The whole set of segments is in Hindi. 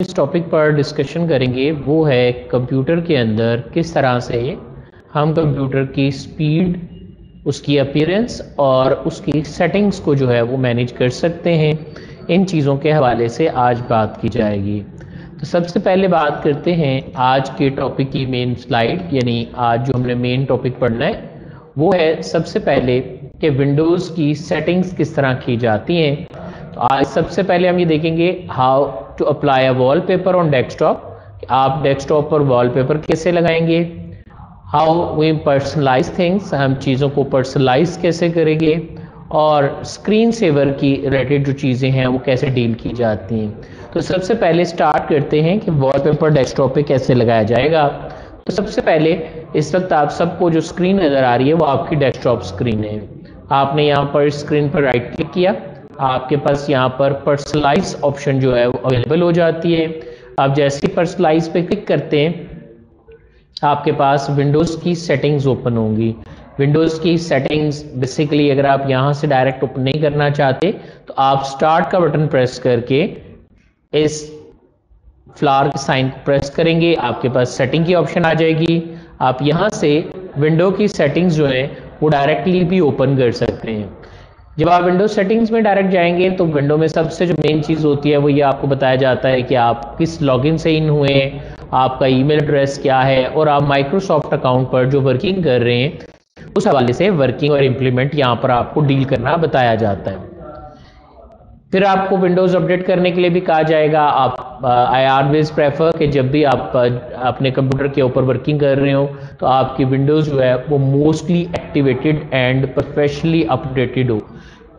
इस टॉपिक पर डिस्कशन करेंगे वो है कंप्यूटर के अंदर किस तरह से हम कंप्यूटर की स्पीड, उसकी अपीयरेंस और उसकी सेटिंग्स को जो है वो मैनेज कर सकते हैं। इन चीज़ों के हवाले से आज बात की जाएगी। तो सबसे पहले बात करते हैं आज के टॉपिक की मेन स्लाइड, यानी आज जो हमने मेन टॉपिक पढ़ना है वो है सबसे पहले कि विंडोज़ की सेटिंग्स किस तरह की जाती हैं। तो आज सबसे पहले हम ये देखेंगे how to apply a wallpaper on desktop. आप डेस्कटॉप पर वॉलपेपर कैसे लगाएंगे, हाउ वी पर्सनलाइज थिंग्स, हम चीज़ों को पर्सनलाइज कैसे करेंगे, और स्क्रीन सेवर की रिलेटेड जो चीज़ें हैं वो कैसे डील की जाती हैं। तो सबसे पहले स्टार्ट करते हैं कि वॉलपेपर डेस्कटॉप पे कैसे लगाया जाएगा। तो सबसे पहले इस वक्त आप सबको जो स्क्रीन नज़र आ रही है वो आपकी डेस्कटॉप स्क्रीन है। आपने यहाँ पर स्क्रीन पर राइट क्लिक किया, आपके पास यहाँ पर पर्सनलाइज ऑप्शन जो है वो अवेलेबल हो जाती है। आप जैसे ही पर्सनलाइज पे क्लिक करते हैं आपके पास विंडोज़ की सेटिंग्स ओपन होंगी। विंडोज़ की सेटिंग्स बेसिकली अगर आप यहाँ से डायरेक्ट ओपन नहीं करना चाहते तो आप स्टार्ट का बटन प्रेस करके इस फ्लावर के साइन को प्रेस करेंगे, आपके पास सेटिंग की ऑप्शन आ जाएगी। आप यहाँ से विंडो की सेटिंग्स जो है वो डायरेक्टली भी ओपन कर सकते हैं। जब आप विंडो सेटिंग्स में डायरेक्ट जाएंगे तो विंडो में सबसे जो मेन चीज़ होती है वो ये आपको बताया जाता है कि आप किस लॉगिन से इन हुए हैं, आपका ईमेल एड्रेस क्या है, और आप माइक्रोसॉफ्ट अकाउंट पर जो वर्किंग कर रहे हैं उस हवाले से वर्किंग और इम्प्लीमेंट यहाँ पर आपको डील करना बताया जाता है। फिर आपको विंडोज़ अपडेट करने के लिए भी कहा जाएगा। आप आई ऑलवेज प्रेफर कि जब भी आप अपने कंप्यूटर के ऊपर वर्किंग कर रहे हो तो आपकी विंडोज़ जो है वो mostly activated and professionally updated हो।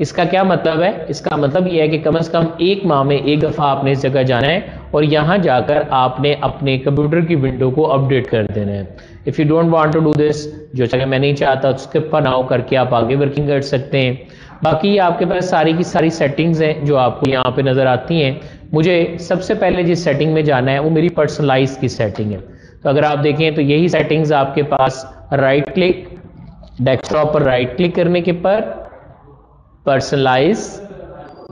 इसका क्या मतलब है? इसका मतलब ये है कि कम से कम एक माह में एक दफ़ा आपने इस जगह जाना है और यहाँ जाकर आपने अपने कंप्यूटर की विंडो को अपडेट कर देना है। If you don't want to do this, जो जगह मैं नहीं चाहता उसके पर नाउ करके आप आगे वर्किंग कर सकते हैं। बाकी आपके पास सारी की सारी सेटिंग्स हैं जो आपको यहाँ पे नज़र आती हैं। मुझे सबसे पहले जिस सेटिंग में जाना है वो मेरी पर्सनलाइज की सेटिंग है। तो अगर आप देखें तो यही सेटिंग्स आपके पास राइट क्लिक, डेस्कटॉप पर राइट क्लिक करने के पर पर्सनलाइज,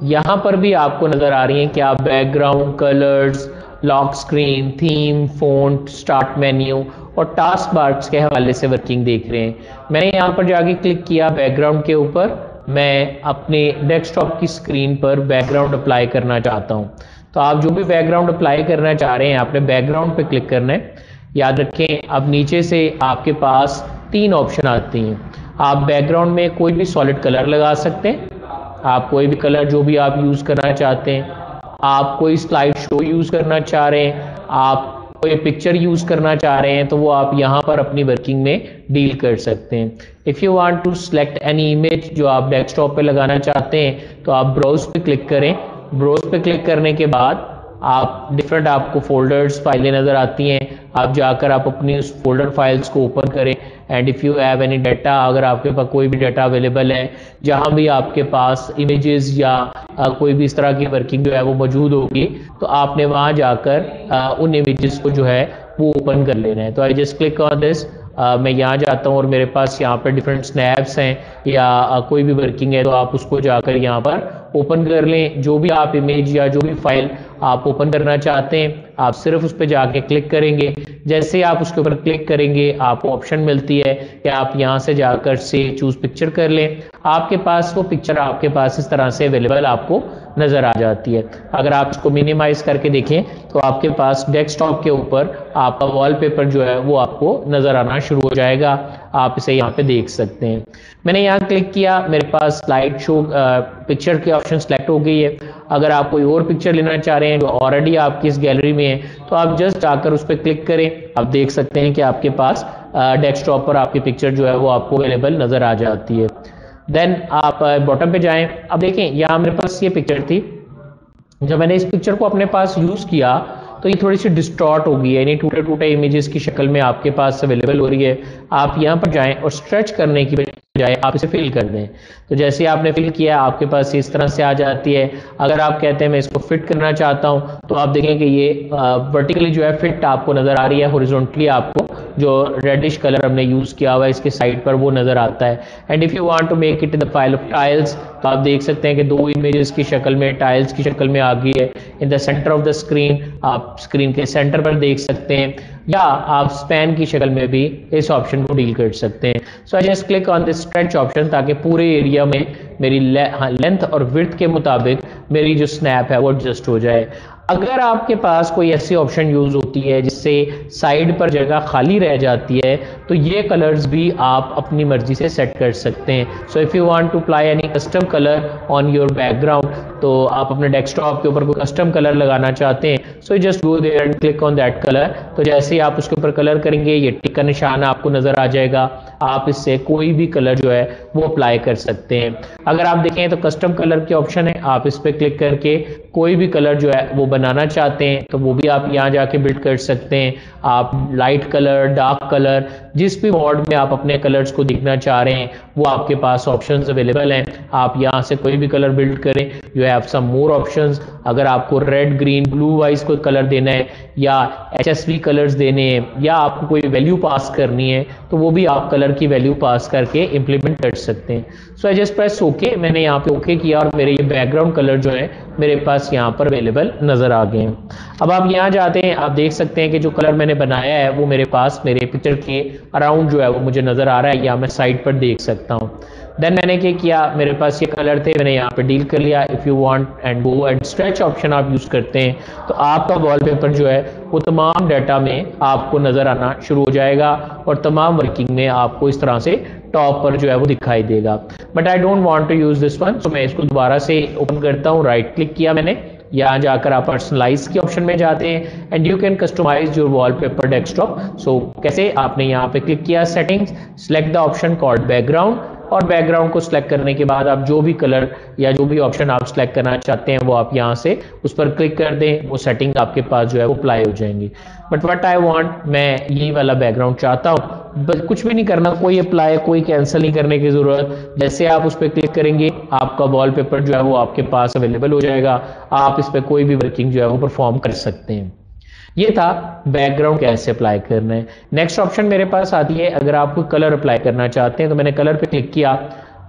यहाँ पर भी आपको नज़र आ रही हैं कि आप background, colours, lock screen, theme, font, start menu और टास्क बार्स के हवाले से वर्किंग देख रहे हैं। मैंने यहाँ पर जाके क्लिक किया बैकग्राउंड के ऊपर, मैं अपने डेस्कटॉप की स्क्रीन पर बैकग्राउंड अप्लाई करना चाहता हूँ। तो आप जो भी बैकग्राउंड अप्लाई करना चाह रहे हैं आपने बैकग्राउंड पे क्लिक करना है। याद रखें अब नीचे से आपके पास 3 ऑप्शन आती हैं। आप बैकग्राउंड में कोई भी सॉलिड कलर लगा सकते हैं, आप कोई भी कलर जो भी आप यूज़ करना चाहते हैं, आप कोई स्लाइड शो यूज़ करना चाह रहे हैं, आप कोई पिक्चर यूज़ करना चाह रहे हैं तो वो आप यहाँ पर अपनी वर्किंग में डील कर सकते हैं। If you want to select any image जो आप डेस्कटॉप पे लगाना चाहते हैं तो आप ब्राउज पे क्लिक करें। ब्राउज पे क्लिक करने के बाद आप डिफरेंट आपको फोल्डर्स फाइलें नज़र आती हैं, आप जाकर आप अपनी उस फोल्डर फाइल्स को ओपन करें। And if you have any data, अगर आपके पास कोई भी डाटा अवेलेबल है जहाँ भी आपके पास इमेजेस या कोई भी इस तरह की वर्किंग जो है वो मौजूद होगी तो आपने वहाँ जाकर उन इमेजेस को जो है वो ओपन कर लेना है। तो आई जस्ट क्लिक ऑन दिस, मैं यहाँ जाता हूँ और मेरे पास यहाँ पर डिफरेंट स्नैप्स हैं या कोई भी वर्किंग है तो आप उसको जाकर यहाँ पर ओपन कर लें। जो भी आप इमेज या जो भी फाइल आप ओपन करना चाहते हैं आप सिर्फ उस पर जाके क्लिक करेंगे। जैसे आप उसके ऊपर क्लिक करेंगे आपको ऑप्शन मिलती है कि आप यहाँ से जाकर से चूज पिक्चर कर लें। आपके पास वो पिक्चर आपके पास इस तरह से अवेलेबल आपको नज़र आ जाती है। अगर आप इसको मिनिमाइज करके देखें तो आपके पास डेस्कटॉप के ऊपर आपका वॉलपेपर जो है वो आपको नज़र आना शुरू हो जाएगा। आप इसे यहाँ पे देख सकते हैं। मैंने यहाँ क्लिक किया, मेरे पास स्लाइड शो पिक्चर की ऑप्शन सेलेक्ट हो गई है। अगर आप कोई और पिक्चर लेना चाह रहे हैं जो ऑलरेडी आपकी इस गैलरी में है तो आप जस्ट जाकर उस पर क्लिक करें। आप देख सकते हैं कि आपके पास डेस्कटॉप पर आपकी पिक्चर जो है वो आपको अवेलेबल नज़र आ जाती है। देन आप बॉटम पे जाएं। अब देखें यहाँ मेरे पास ये पिक्चर थी, जब मैंने इस पिक्चर को अपने पास यूज़ किया तो ये थोड़ी सी डिस्टॉर्ट हो गई है, यानी टूटे टूटे इमेजेस की शक्ल में आपके पास अवेलेबल हो रही है। आप यहाँ पर जाएं और स्ट्रेच करने की बजाय आप इसे फिल कर दें। तो जैसे आपने फिल किया आपके पास इस तरह से आ जाती है। अगर आप कहते हैं मैं इसको फिट करना चाहता हूँ तो आप देखें कि ये वर्टिकली जो है फिट आपको नज़र आ रही है, हॉरिजॉन्टली आपको जो रेडिश कलर हमने यूज़ किया हुआ है इसके साइड पर वो नज़र आता है। And if you want to make it in the file of tiles तो आप देख सकते हैं कि दो इमेजेस की शक्ल में, टाइल्स की शक्ल में आ गई है। In the centre of the screen, आप स्क्रीन के सेंटर पर देख सकते हैं, या आप स्पैन की शक्ल में भी इस ऑप्शन को डील कर सकते हैं। So I just click on this stretch option ताकि पूरे एरिया में मेरी लेंथ और विड्थ के मुताबिक मेरी जो स्नैप है वो एडजस्ट हो जाए। अगर आपके पास कोई ऐसी ऑप्शन यूज़ होती है जिससे साइड पर जगह खाली रह जाती है तो ये कलर्स भी आप अपनी मर्जी से सेट कर सकते हैं। So if you want to apply any custom colour on your background, तो आप अपने डेस्कटॉप के ऊपर कोई कस्टम कलर लगाना चाहते हैं, so just go there and click on that colour. तो जैसे ही आप उसके ऊपर कलर करेंगे ये टिक का निशान आपको नज़र आ जाएगा, आप इससे कोई भी कलर जो है वो अप्लाई कर सकते हैं। अगर आप देखें तो कस्टम कलर की ऑप्शन है, आप इस पर क्लिक करके कोई भी कलर जो है वो बनाना चाहते हैं तो वो भी आप यहाँ जाके बिल्ड कर सकते हैं। आप लाइट कलर, डार्क कलर, जिस भी मोड में आप अपने कलर्स को दिखना चाह रहे हैं वो आपके पास ऑप्शंस अवेलेबल हैं। आप यहाँ से कोई भी कलर बिल्ड करें। You have some more options. अगर आपको रेड, ग्रीन, ब्लू वाइज कोई कलर देना है या HSV कलर्स देने हैं या आपको कोई वैल्यू पास करनी है तो वो भी आप कलर की वैल्यू पास करके इम्प्लीमेंट कर सकते हैं। So I just press okay, मैंने यहाँ पे ओके किया और मेरे ये बैकग्राउंड कलर जो है मेरे पास यहाँ पर अवेलेबल नज़र आ गए हैं। अब आप यहाँ जाते हैं, आप देख सकते हैं कि जो कलर मैंने बनाया है वो मेरे पास मेरे पिक्चर के अराउंड जो है वो मुझे नज़र आ रहा है या मैं साइड पर देख सकता हूँ। देन मैंने क्या किया, मेरे पास ये कलर थे, मैंने यहाँ पे डील कर लिया। If you want and go and stretch option आप यूज़ करते हैं तो आपका वॉलपेपर जो है वो तमाम डाटा में आपको नज़र आना शुरू हो जाएगा और तमाम वर्किंग में आपको इस तरह से टॉप पर जो है वो दिखाई देगा। But I don't want to use this one, सो मैं इसको दोबारा से ओपन करता हूँ। राइट क्लिक किया मैंने, यहाँ जाकर आप पर्सनलाइज के ऑप्शन में जाते हैं and you can customize your wallpaper desktop. So कैसे, आपने यहाँ पे क्लिक किया settings, select the option called background, और बैकग्राउंड को सिलेक्ट करने के बाद आप जो भी कलर या जो भी ऑप्शन आप सिलेक्ट करना चाहते हैं वो आप यहाँ से उस पर क्लिक कर दें, वो सेटिंग आपके पास जो है वो अप्लाई हो जाएंगी। बट व्हाट आई वांट, मैं यही वाला बैकग्राउंड चाहता हूँ। बस कुछ भी नहीं करना, कोई अप्लाई कोई कैंसिल नहीं करने की ज़रूरत। जैसे आप उस पर क्लिक करेंगे आपका वॉलपेपर जो है वो आपके पास अवेलेबल हो जाएगा, आप इस पर कोई भी वर्किंग जो है वो परफॉर्म कर सकते हैं। ये था बैकग्राउंड कैसे अप्लाई करना है। नेक्स्ट ऑप्शन मेरे पास आती है, अगर आप कोई कलर अप्लाई करना चाहते हैं तो मैंने कलर पे क्लिक किया।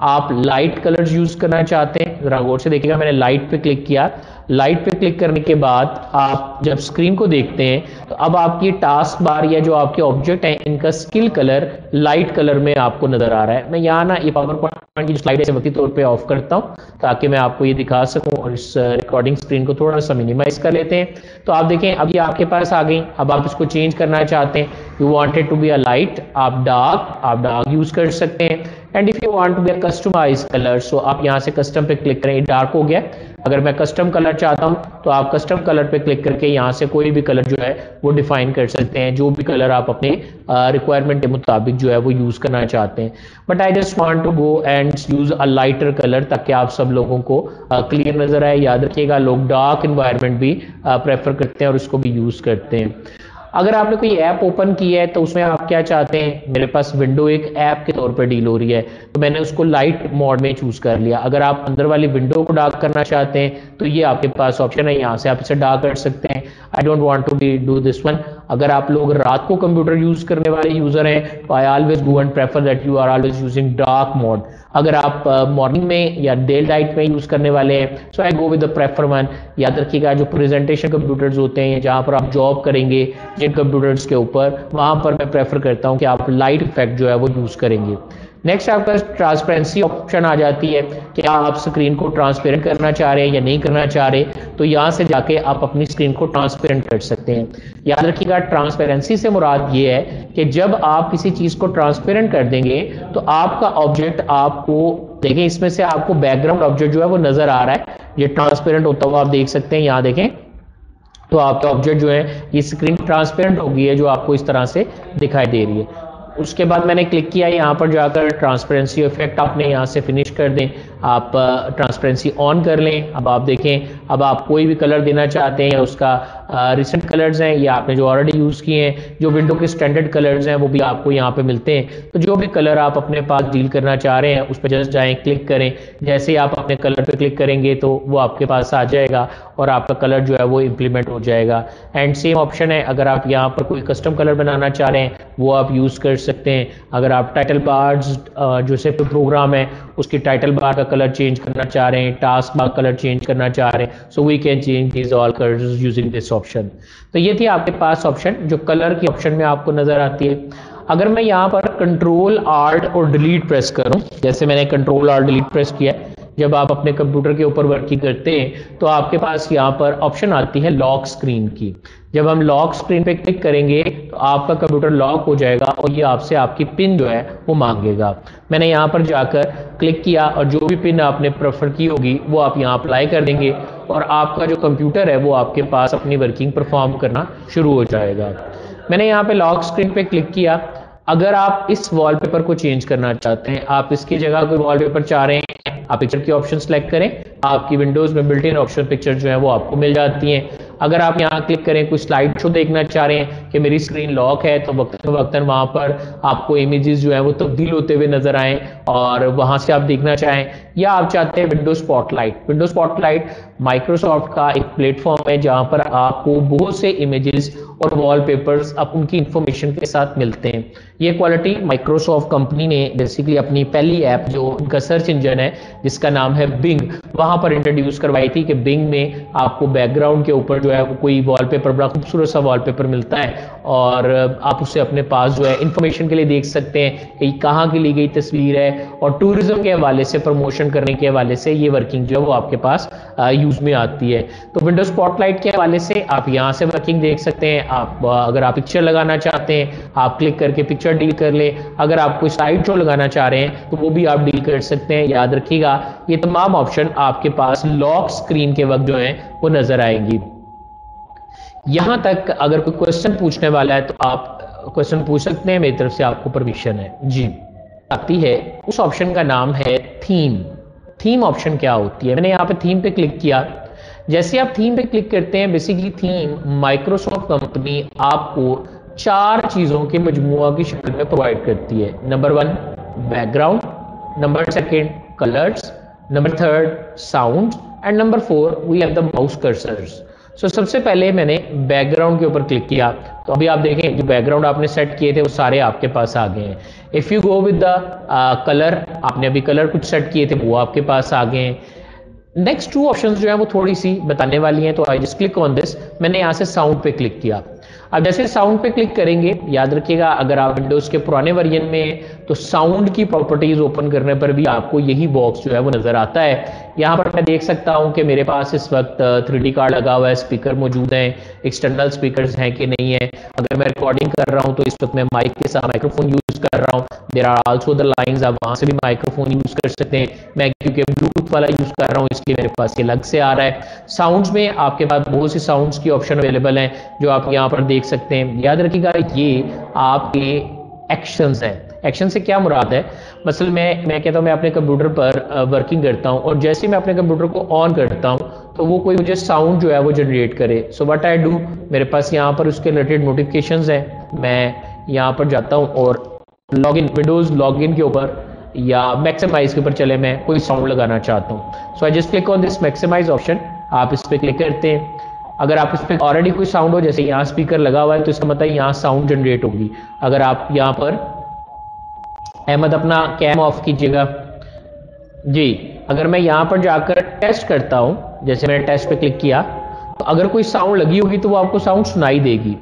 आप लाइट कलर्स यूज करना चाहते हैं, जरा गौर से देखिएगा, मैंने लाइट पे क्लिक किया। लाइट पे क्लिक करने के बाद आप जब स्क्रीन को देखते हैं तो अब आपकी टास्क बार या जो आपके ऑब्जेक्ट हैं इनका स्किल कलर लाइट कलर में आपको नजर आ रहा है। मैं यहाँ ना ये पावर पॉइंट की जो स्लाइड है वक्ती तौर पे ऑफ करता हूँ ताकि मैं आपको ये दिखा सकूं, और इस रिकॉर्डिंग स्क्रीन को थोड़ा सा मिनिमाइज कर लेते हैं। तो आप देखें अब ये आपके पास आ गई। अब आप इसको चेंज करना चाहते हैं, you wanted to be a light, आप डार्क यूज कर सकते हैं। And if you want to be a customize colour, so आप यहाँ से कस्टम पे क्लिक करें, डार्क हो गया। अगर मैं कस्टम कलर चाहता हूँ तो आप कस्टम कलर पे क्लिक करके यहाँ से कोई भी कलर जो है वो डिफाइन कर सकते हैं, जो भी कलर आप अपने रिक्वायरमेंट के मुताबिक जो है वो यूज करना चाहते हैं। But I just want to go and use a lighter colour ताकि आप सब लोगों को क्लियर नजर आए। याद रखिएगा लोग डार्क इन्वायरमेंट भी प्रेफर करते हैं और उसको भी यूज करते हैं। अगर आपने कोई ऐप ओपन की है तो उसमें आप क्या चाहते हैं, मेरे पास विंडो एक ऐप के तौर पर डील हो रही है तो मैंने उसको लाइट मोड में चूज कर लिया। अगर आप अंदर वाली विंडो को डार्क करना चाहते हैं तो ये आपके पास ऑप्शन है, यहाँ से आप इसे डार्क कर सकते हैं। I don't want to be do this one. अगर आप लोग रात को कंप्यूटर यूज करने वाले यूजर हैं तो I always go and prefer that you are always using dark mode. अगर आप मॉर्निंग में या डे लाइट में यूज करने वाले हैं so I go with the prefer one. याद रखिएगा जो प्रेजेंटेशन कंप्यूटर्स होते हैं जहां पर आप जॉब करेंगे जिन कंप्यूटर्स के ऊपर, वहां पर मैं प्रेफर करता हूं कि आप लाइट इफेक्ट जो है वो यूज करेंगे। नेक्स्ट आपका ट्रांसपेरेंसी ऑप्शन आ जाती है कि आप स्क्रीन को ट्रांसपेरेंट करना चाह रहे हैं या नहीं करना चाह रहे, तो यहाँ से जाके आप अपनी स्क्रीन को ट्रांसपेरेंट कर सकते हैं। याद रखिएगा ट्रांसपेरेंसी से मुराद ये है कि जब आप किसी चीज़ को ट्रांसपेरेंट कर देंगे तो आपका ऑब्जेक्ट आपको देखें, इसमें से आपको बैकग्राउंड ऑब्जेक्ट जो है वो नजर आ रहा है, ये ट्रांसपेरेंट होता हुआ आप देख सकते हैं। यहाँ देखें तो आपका ऑब्जेक्ट जो है ये स्क्रीन ट्रांसपेरेंट हो गई है जो आपको इस तरह से दिखाई दे रही है। उसके बाद मैंने क्लिक किया, यहाँ पर जाकर ट्रांसपेरेंसी इफेक्ट आपने यहाँ से फिनिश कर दें, आप ट्रांसपेरेंसी ऑन कर लें। अब आप देखें, अब आप कोई भी कलर देना चाहते हैं या उसका रिसेंट कलर्स हैं या आपने जो ऑलरेडी यूज़ किए हैं, जो विंडो के स्टैंडर्ड कलर्स हैं वो भी आपको यहाँ पे मिलते हैं। तो जो भी कलर आप अपने पास डील करना चाह रहे हैं उस पर जस्ट जाएँ, क्लिक करें। जैसे ही आप अपने कलर पे क्लिक करेंगे तो वो आपके पास आ जाएगा और आपका कलर जो है वो इम्प्लीमेंट हो जाएगा। एंड सेम ऑप्शन है, अगर आप यहाँ पर कोई कस्टम कलर बनाना चाह रहे हैं वो आप यूज़ कर सकते हैं। अगर आप टाइटल बार्स जो से प्रोग्राम है उसकी टाइटल बार का कलर चेंज करना चाह रहे हैं, टास्क बार कलर चेंज करना चाह रहे हैं, so we can change these all colours using this option. तो ये थी आपके पास ऑप्शन जो कलर की ऑप्शन में आपको नजर आती है। अगर मैं यहाँ पर कंट्रोल आर्ट और डिलीट प्रेस करूँ, जैसे मैंने कंट्रोल आर्ट डिलीट प्रेस किया, जब आप अपने कंप्यूटर के ऊपर वर्किंग करते हैं तो आपके पास यहाँ पर ऑप्शन आती है लॉक स्क्रीन की। जब हम लॉक स्क्रीन पे क्लिक करेंगे तो आपका कंप्यूटर लॉक हो जाएगा और ये आपसे आपकी पिन जो है वो मांगेगा। मैंने यहाँ पर जाकर क्लिक किया और जो भी पिन आपने प्रेफर की होगी वो आप यहाँ अप्लाई कर देंगे और आपका जो कंप्यूटर है वो आपके पास अपनी वर्किंग परफॉर्म करना शुरू हो जाएगा। मैंने यहाँ पे लॉक स्क्रीन पे क्लिक किया। अगर आप इस वॉलपेपर को चेंज करना चाहते हैं, आप इसकी जगह कोई वॉलपेपर चाह रहे हैं, आप पिक्चर की ऑप्शन सेलेक्ट करें, आपकी विंडोज में बिल्ट इन ऑप्शन पिक्चर जो है वो आपको मिल जाती हैं। अगर आप यहाँ क्लिक करें, कोई स्लाइड शो देखना चाह रहे हैं कि मेरी स्क्रीन लॉक है, तो वक्तन वहाँ पर आपको इमेजेस जो है वो तब्दील होते हुए नजर आए और वहाँ से आप देखना चाहें, या आप चाहते हैं window spotlight. Window spotlight Microsoft का एक प्लेटफॉर्म है जहाँ पर आपको बहुत से इमेजेस और वॉलपेपर्स अब उनकी इंफॉर्मेशन के साथ मिलते हैं। ये क्वालिटी माइक्रोसॉफ्ट कंपनी ने बेसिकली अपनी पहली ऐप जो उनका सर्च इंजन है जिसका नाम है बिंग, वहां पर इंट्रोड्यूस करवाई थी कि बिंग में आपको बैकग्राउंड के ऊपर जो है वो कोई वॉलपेपर, बड़ा खूबसूरत सा वॉलपेपर मिलता है और आप उसे अपने पास जो है इंफॉर्मेशन के लिए देख सकते हैं कि कहाँ की ली गई तस्वीर है, और टूरिज्म के हवाले से, प्रमोशन करने के हवाले से ये वर्किंग जो है वो आपके पास यूज में आती है। तो विंडो स्पॉटलाइट के हवाले से आप यहाँ से वर्किंग देख सकते हैं। आप अगर आप पिक्चर लगाना चाहते हैं आप क्लिक करके पिक्चर डील कर ले, अगर आप कोई स्लाइड शो लगाना चाह रहे हैं तो वो भी आप डील कर सकते हैं। याद रखिएगा ये तमाम ऑप्शन आपके पास लॉक स्क्रीन के वक्त जो है वो नजर आएंगी। यहां तक अगर कोई क्वेश्चन पूछने वाला है तो आप क्वेश्चन पूछ सकते हैं, मेरी तरफ से आपको परमिशन है जी। आती है उस ऑप्शन का नाम है थीम। थीम ऑप्शन क्या होती है? मैंने यहाँ पे थीम पे क्लिक किया। जैसे आप थीम पे क्लिक करते हैं, बेसिकली थीम माइक्रोसॉफ्ट कंपनी आपको 4 चीजों के मजमुआ की शक्ल में प्रोवाइड करती है। Number 1 background, number 2 colours, number 3 sound and number 4 we have the mouse cursors. So सबसे पहले मैंने बैकग्राउंड के ऊपर क्लिक किया तो अभी आप देखें जो बैकग्राउंड आपने सेट किए थे वो सारे आपके पास आ गए हैं। If you go with the colour, आपने अभी कलर कुछ सेट किए थे वो आपके पास आ गए हैं। नेक्स्ट 2 ऑप्शंस जो है वो थोड़ी सी बताने वाली हैं, तो आई जस्ट क्लिक ऑन दिस। मैंने यहाँ से साउंड पे क्लिक किया। अब जैसे साउंड पे क्लिक करेंगे, याद रखिएगा अगर आप विंडोज के पुराने वर्जन में तो साउंड की प्रॉपर्टीज ओपन करने पर भी आपको यही बॉक्स जो है वो नजर आता है। यहाँ पर मैं देख सकता हूँ कि मेरे पास इस वक्त 3D कार्ड लगा हुआ है, स्पीकर मौजूद हैं, एक्सटर्नल स्पीकर्स हैं कि नहीं है। अगर मैं रिकॉर्डिंग कर रहा हूँ तो इस वक्त मैं माइक के साथ माइक्रोफोन यूज कर रहा हूँ। There are also the lines, आप वहां से भी माइक्रोफोन यूज कर सकते हैं। मैं क्योंकि ब्लूटूथ वाला यूज कर रहा हूँ इसलिए मेरे पास ये अलग से आ रहा है। साउंड्स में आपके पास बहुत सी साउंड्स की ऑप्शन अवेलेबल हैं जो आप यहाँ पर देख सकते हैं। याद रखिएगा ये आपके एक्शंस हैं। एक्शन से क्या मुराद है? मसल मैं कहता हूँ मैं अपने कंप्यूटर पर वर्किंग करता हूँ और जैसे मैं अपने कंप्यूटर को ऑन करता हूँ तो वो कोई मुझे साउंड जो है वो जनरेट करे। सो व्हाट आई डू, मेरे पास यहाँ पर उसके रिलेटेड नोटिफिकेशंस हैं। मैं यहाँ पर जाता हूँ और लॉगिन, विंडोज लॉगिन के ऊपर या मैक्सिमाइज के ऊपर चले, मैं कोई साउंड लगाना चाहता हूँ। So I just click on this maximize option. आप इस पर क्लिक करते हैं। अगर आप इस पर ऑलरेडी कोई साउंड हो, जैसे यहाँ स्पीकर लगा हुआ है तो इसका मतलब यहाँ साउंड जनरेट होगी। अगर आप यहाँ पर अहमद अपना कैम ऑफ कीजिएगा जी। अगर मैं यहाँ पर जाकर टेस्ट करता हूँ, जैसे मैंने टेस्ट पे क्लिक किया, तो अगर कोई साउंड लगी होगी तो वो आपको साउंड सुनाई देगी।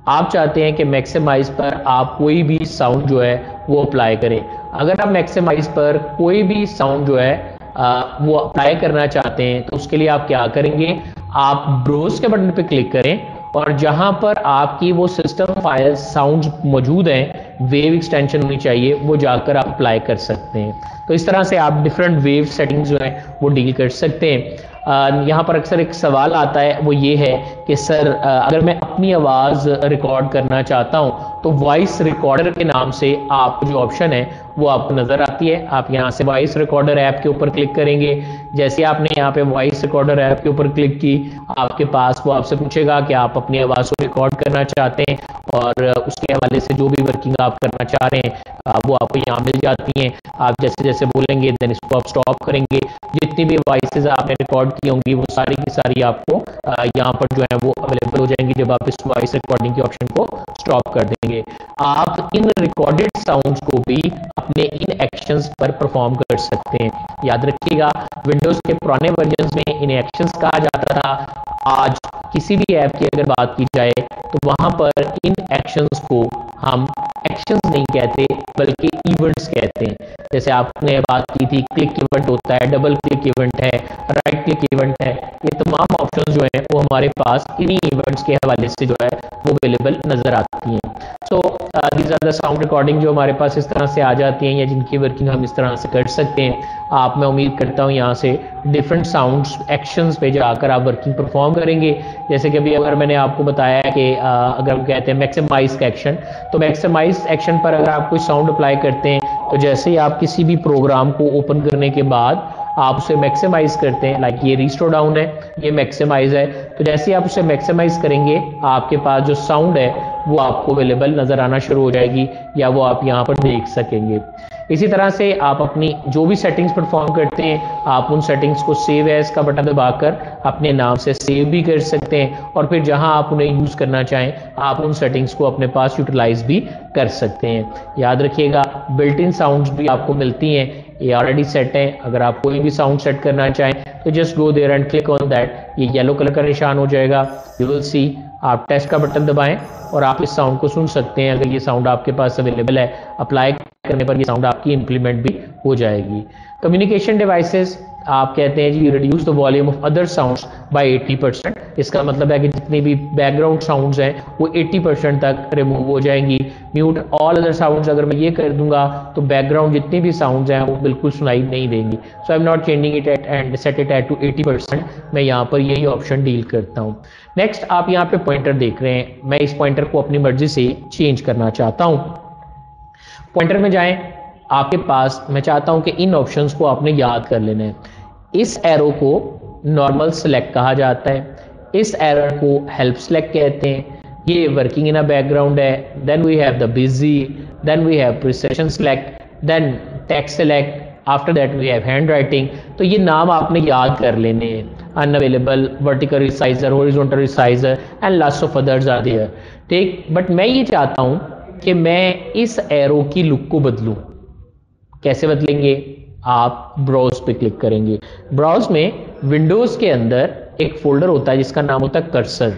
आप चाहते हैं कि मैक्सिमाइज पर आप कोई भी साउंड जो है वो अप्लाई करें। अगर आप मैक्सिमाइज पर कोई भी साउंड जो है वो अप्लाई करना चाहते हैं तो उसके लिए आप क्या करेंगे, आप ब्राउज के बटन पे क्लिक करें और जहां पर आपकी वो सिस्टम फाइल साउंड मौजूद हैं, वेव एक्सटेंशन होनी चाहिए, वो जाकर आप अप्लाई कर सकते हैं। तो इस तरह से आप डिफरेंट वेव सेटिंग्स जो हैं वो डील कर सकते हैं। यहाँ पर अक्सर एक सवाल आता है, वो ये है कि सर अगर मैं अपनी आवाज़ रिकॉर्ड करना चाहता हूँ तो वॉइस रिकॉर्डर के नाम से आपको जो ऑप्शन है वो आपको नज़र आती है। आप यहाँ से वॉइस रिकॉर्डर ऐप के ऊपर क्लिक करेंगे। जैसे आपने यहाँ पे वॉइस रिकॉर्डर ऐप के ऊपर क्लिक की, आपके पास वो आपसे पूछेगा कि आप अपनी आवाज़ को रिकॉर्ड करना चाहते हैं और उसके हवाले से जो भी वर्किंग आप करना चाह रहे हैं वो आपको यहाँ मिल जाती हैं। आप जैसे जैसे बोलेंगे देन इसको आप स्टॉप करेंगे। जितनी भी वॉइसेस आपने रिकॉर्ड की होंगी वो सारी की सारी आपको यहाँ पर जो है वो अवेलेबल हो जाएंगी जब आप इस वॉइस रिकॉर्डिंग के ऑप्शन को स्टॉप कर देंगे। आप इन रिकॉर्डेड साउंड्स को भी अपने इन एक्शंस पर परफॉर्म कर सकते हैं। याद रखिएगा, विंडोज के पुराने वर्जन्स में इन एक्शंस कहा जाता था। आज किसी भी ऐप की अगर बात की जाए तो वहां पर इन एक्शंस को हम एक्शंस नहीं कहते बल्कि इवेंट्स कहते हैं। जैसे आपने बात की थी, क्लिक इवेंट होता है, डबल क्लिक इवेंट है, राइट क्लिक इवेंट है। ये तमाम ऑप्शंस जो हैं वो हमारे पास इन्हीं इवेंट्स के हवाले से जो है वो अवेलेबल नजर आती हैं। So these are the sound recording जो हमारे पास इस तरह से आ जाती हैं या जिनकी वर्किंग हम इस तरह से कर सकते हैं। आप, मैं उम्मीद करता हूँ, यहाँ से डिफरेंट साउंड्स एक्शंस पे जाकर आप वर्किंग परफॉर्म करेंगे। जैसे कि अभी अगर मैंने आपको बताया कि अगर हम कहते हैं मैक्सिमाइज का एक्शन, तो मैक्सिमाइज एक्शन पर अगर आप कोई साउंड अप्लाई करते हैं तो जैसे ही आप किसी भी प्रोग्राम को ओपन करने के बाद आप उसे मैक्सिमाइज करते हैं, लाइक ये रिस्टोर डाउन है, ये मैक्सिमाइज है, तो जैसे ही आप उसे मैक्सिमाइज करेंगे आपके पास जो साउंड है वो आपको अवेलेबल नजर आना शुरू हो जाएगी या वो आप यहाँ पर देख सकेंगे। इसी तरह से आप अपनी जो भी सेटिंग्स परफॉर्म करते हैं आप उन सेटिंग्स को सेव एज का बटन दबाकर अपने नाम से सेव भी कर सकते हैं और फिर जहां आप उन्हें यूज़ करना चाहें आप उन सेटिंग्स को अपने पास यूटिलाइज भी कर सकते हैं। याद रखिएगा, बिल्ट इन साउंड्स भी आपको मिलती हैं, ये ऑलरेडी सेट है। अगर आप कोई भी साउंड सेट करना चाहें तो just go there and click on that. ये येलो कलर का निशान हो जाएगा, यू विल सी। आप टेस्ट का बटन दबाएं और आप इस साउंड को सुन सकते हैं। अगर ये साउंड आपके पास अवेलेबल है, अप्लाई करने पर ये साउंड आपकी इंप्लीमेंट भी हो जाएगी। कम्युनिकेशन डिवाइसेस, आप कहते हैं जी reduce the volume of other sounds by 80%। इसका मतलब है कि जितनी भी बैकग्राउंड साउंड्स हैं वो 80% तक रिमूव हो जाएंगी। म्यूट ऑल अदर साउंड्स, अगर मैं ये कर दूंगा तो बैकग्राउंड जितनी भी साउंड्स हैं वो बिल्कुल सुनाई नहीं देंगी। So I am not changing it at and set it at to 80%। मैं यहाँ पर यही ऑप्शन डील करता हूँ। नेक्स्ट, आप यहाँ पे पॉइंटर देख रहे हैं, मैं इस पॉइंटर को अपनी मर्जी से चेंज करना चाहता हूँ। पॉइंटर में जाएं, आपके पास मैं चाहता हूं कि इन ऑप्शंस को आपने याद कर लेना है। इस एरो को नॉर्मल सेलेक्ट कहा जाता है, इस एरो को हेल्प सेलेक्ट कहते हैं, ये वर्किंग इन अ बैकग्राउंड है। Then we have the busy, then we have precision select, then text select, after that we have handwriting. तो ये नाम आपने याद कर लेने हैं, unavailable, vertical resizer, horizontal resizer and lots of others are there. ठीक, बट मैं ये चाहता हूं कि मैं इस एरो की लुक को बदलूं। कैसे बदलेंगे? आप ब्राउज पे क्लिक करेंगे। ब्राउज में विंडोज के अंदर एक फोल्डर होता है जिसका नाम होता है कर्सर।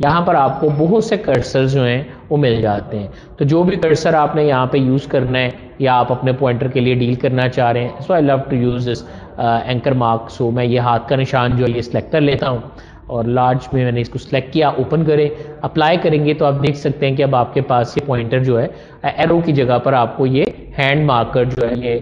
यहाँ पर आपको बहुत से कर्सर जो हैं वो मिल जाते हैं। तो जो भी कर्सर आपने यहाँ पे यूज़ करना है या आप अपने पॉइंटर के लिए डील करना चाह रहे हैं, so I love to use this anchor mark. So मैं ये हाथ का निशान जो है ये सिलेक्ट कर लेता हूँ और लार्ज में मैंने इसको सिलेक्ट किया। ओपन करें, अप्लाई करेंगे तो आप देख सकते हैं कि अब आपके पास ये पॉइंटर जो है एरो की जगह पर आपको ये हैंड मार्कर जो है, ये